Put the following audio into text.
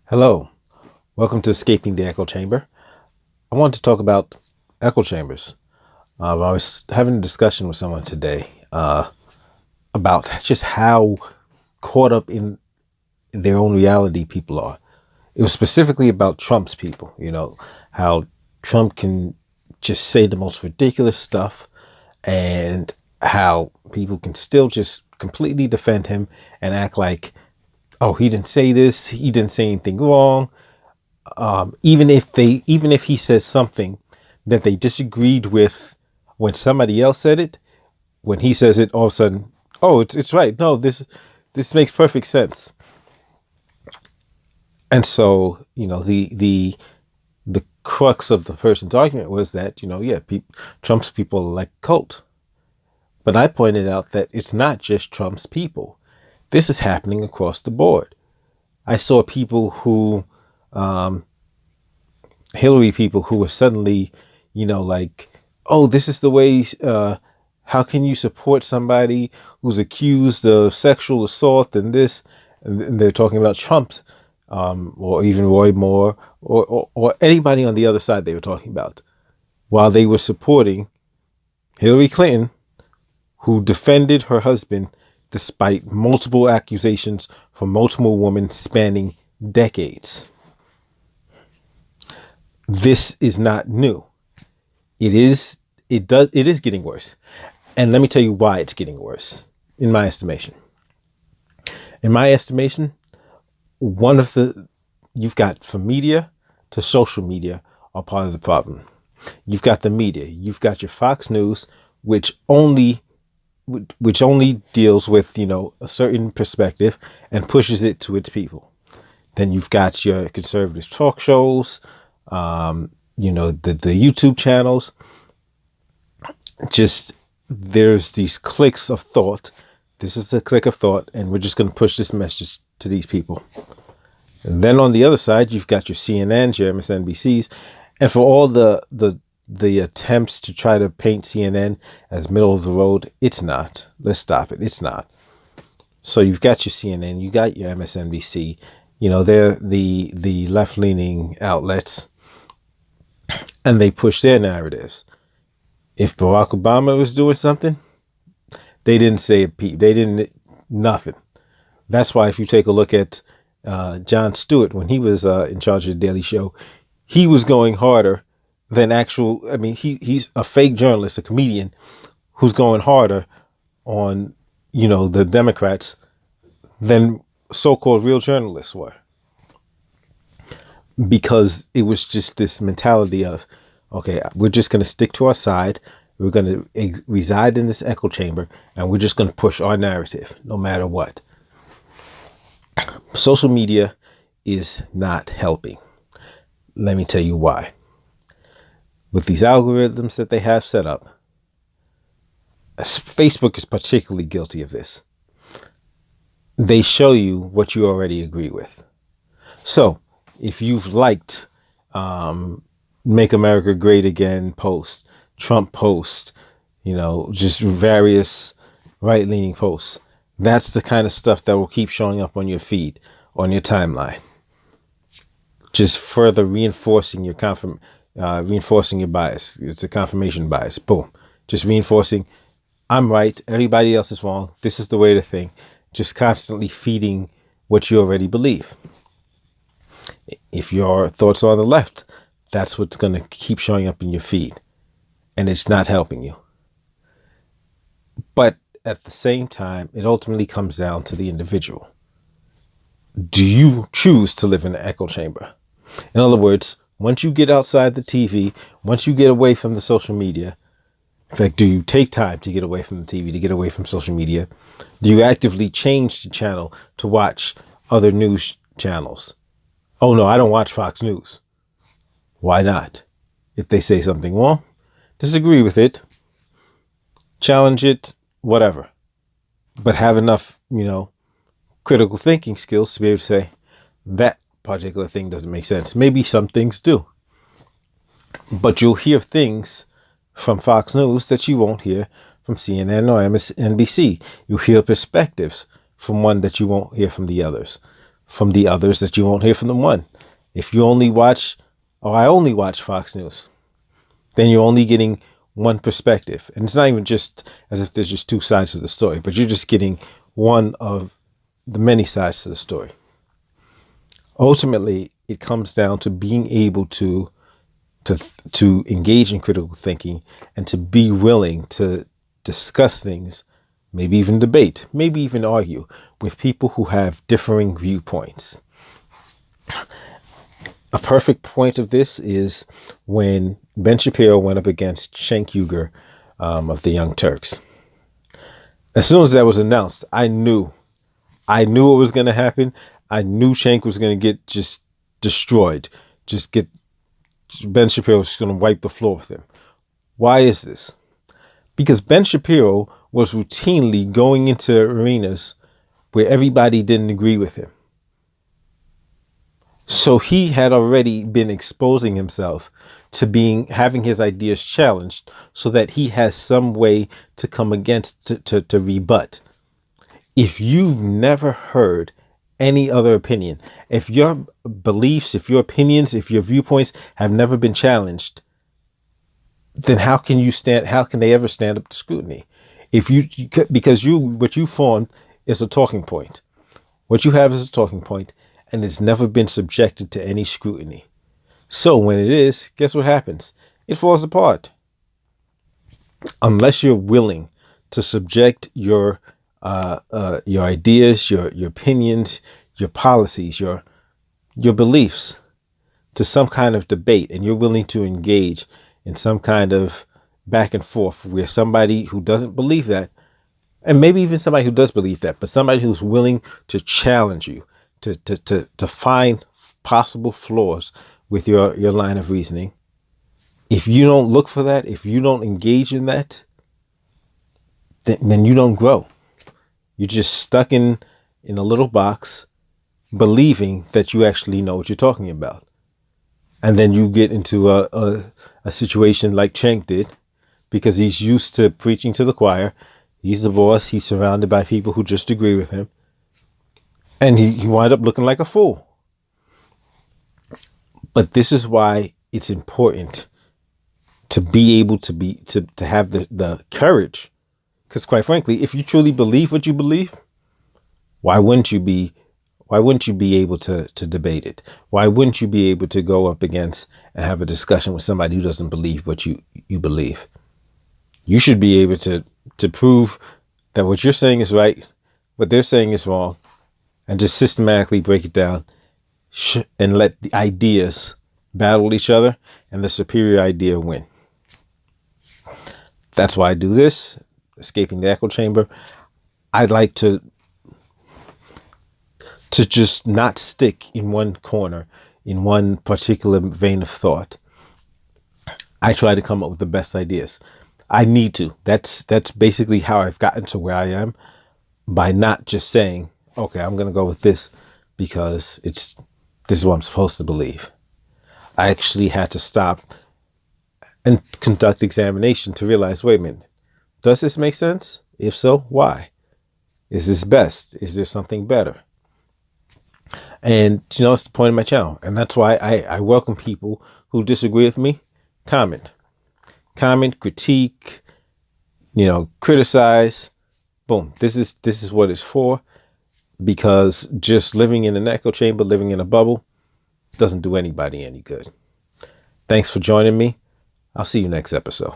Hello, welcome to Escaping the Echo Chamber. I want to talk about echo chambers. I was having a discussion with someone today about just how caught up in their own reality people are. It was specifically about Trump's people, how Trump can just say the most ridiculous stuff and how people can still just completely defend him and act like, oh, he didn't say this, he didn't say anything wrong. Even if he says something that they disagreed with when somebody else said it, when he says it, all of a sudden, oh, it's right. No, this makes perfect sense. And so, the crux of the person's argument was that, yeah, Trump's people are like a cult. But I pointed out that it's not just Trump's people. This is happening across the board. I saw people who Hillary people who were suddenly, like, oh, this is the way. How can you support somebody who's accused of sexual assault and this? And they're talking about Trump, or even Roy Moore, or anybody on the other side they were talking about, while they were supporting Hillary Clinton, who defended her husband despite multiple accusations from multiple women spanning decades. This is not new. It is getting worse. And let me tell you why it's getting worse, in my estimation. In my estimation, you've got from media to social media are part of the problem. You've got the media, you've got your Fox News, which only deals with, a certain perspective and pushes it to its people. Then you've got your conservative talk shows, the YouTube channels. Just there's these clicks of thought. This is the click of thought, and we're just going to push this message to these people. And then on the other side, you've got your CNNs, your MSNBCs, and for all the attempts to try to paint CNN as middle of the road, it's not. Let's stop it. It's not. So you've got your CNN, you got your MSNBC. They're the left-leaning outlets, and they push their narratives. If Barack Obama was doing something, they didn't say a peep. They didn't nothing. That's why if you take a look at Jon Stewart when he was in charge of the Daily Show, he was going harder than actual. I mean, he's a fake journalist, a comedian, who's going harder on the Democrats than so-called real journalists were, because it was just this mentality of, okay, we're just going to stick to our side. We're going to reside in this echo chamber, and we're just going to push our narrative no matter what. Social media is not helping. Let me tell you why. With these algorithms that they have set up, Facebook is particularly guilty of this. They show you what you already agree with. So if you've liked Make America Great Again post, Trump post, just various right-leaning posts, that's the kind of stuff that will keep showing up on your feed, on your timeline. Just further reinforcing your bias. It's a confirmation bias. Boom. Just reinforcing, I'm right, everybody else is wrong. This is the way to think. Just constantly feeding what you already believe. If your thoughts are on the left, that's what's going to keep showing up in your feed. And it's not helping you. But at the same time, it ultimately comes down to the individual. Do you choose to live in an echo chamber? In other words, once you get outside the TV, once you get away from the social media, in fact, do you take time to get away from the TV, to get away from social media? Do you actively change the channel to watch other news channels? Oh, no, I don't watch Fox News. Why not? If they say something wrong, disagree with it, challenge it, whatever. But have enough, critical thinking skills to be able to say that particular thing doesn't make sense. Maybe some things do. But you'll hear things from Fox News that you won't hear from CNN or MSNBC. You'll hear perspectives from one that you won't hear from the others. from the others that you won't hear from the one. If you only watch, or I only watch Fox News, then you're only getting one perspective. And it's not even just as if there's just two sides to the story, but you're just getting one of the many sides to the story. Ultimately, it comes down to being able to engage in critical thinking and to be willing to discuss things, maybe even debate, maybe even argue with people who have differing viewpoints. A perfect point of this is when Ben Shapiro went up against Cenk Uygur of the Young Turks. As soon as that was announced, I knew what was going to happen. I knew Cenk was going to get just destroyed. Ben Shapiro was going to wipe the floor with him. Why is this? Because Ben Shapiro was routinely going into arenas where everybody didn't agree with him. So he had already been exposing himself to having his ideas challenged so that he has some way to come against, to rebut. If you've never heard any other opinion, if your beliefs, if your opinions, if your viewpoints have never been challenged, then how can they ever stand up to scrutiny? Because what you formed is a talking point. What you have is a talking point, and it's never been subjected to any scrutiny. So when it is, guess what happens? It falls apart. Unless you're willing to subject your ideas, your opinions, your policies, your beliefs to some kind of debate, and you're willing to engage in some kind of back and forth where somebody who doesn't believe that, and maybe even somebody who does believe that, but somebody who's willing to challenge you, to find possible flaws with your line of reasoning. If you don't look for that, if you don't engage in that, then you don't grow. You're just stuck in a little box, believing that you actually know what you're talking about. And then you get into a situation like Cenk did, because he's used to preaching to the choir. He's the boss. He's surrounded by people who just agree with him. And he wind up looking like a fool. But this is why it's important to be able to have the courage. Because quite frankly, if you truly believe what you believe, why wouldn't you be able to debate it? Why wouldn't you be able to go up against and have a discussion with somebody who doesn't believe what you believe? You should be able to prove that what you're saying is right, what they're saying is wrong, and just systematically break it down and let the ideas battle each other and the superior idea win. That's why I do this, Escaping the Echo Chamber. I'd like to just not stick in one corner, in one particular vein of thought. I try to come up with the best ideas. I need to. That's basically how I've gotten to where I am, by not just saying, okay, I'm going to go with this because this is what I'm supposed to believe. I actually had to stop and conduct examination to realize, wait a minute, does this make sense? If so, why? Is this best? Is there something better? And, it's the point of my channel. And that's why I welcome people who disagree with me. Comment, critique, criticize. Boom. This is what it's for. Because just living in an echo chamber, living in a bubble, doesn't do anybody any good. Thanks for joining me. I'll see you next episode.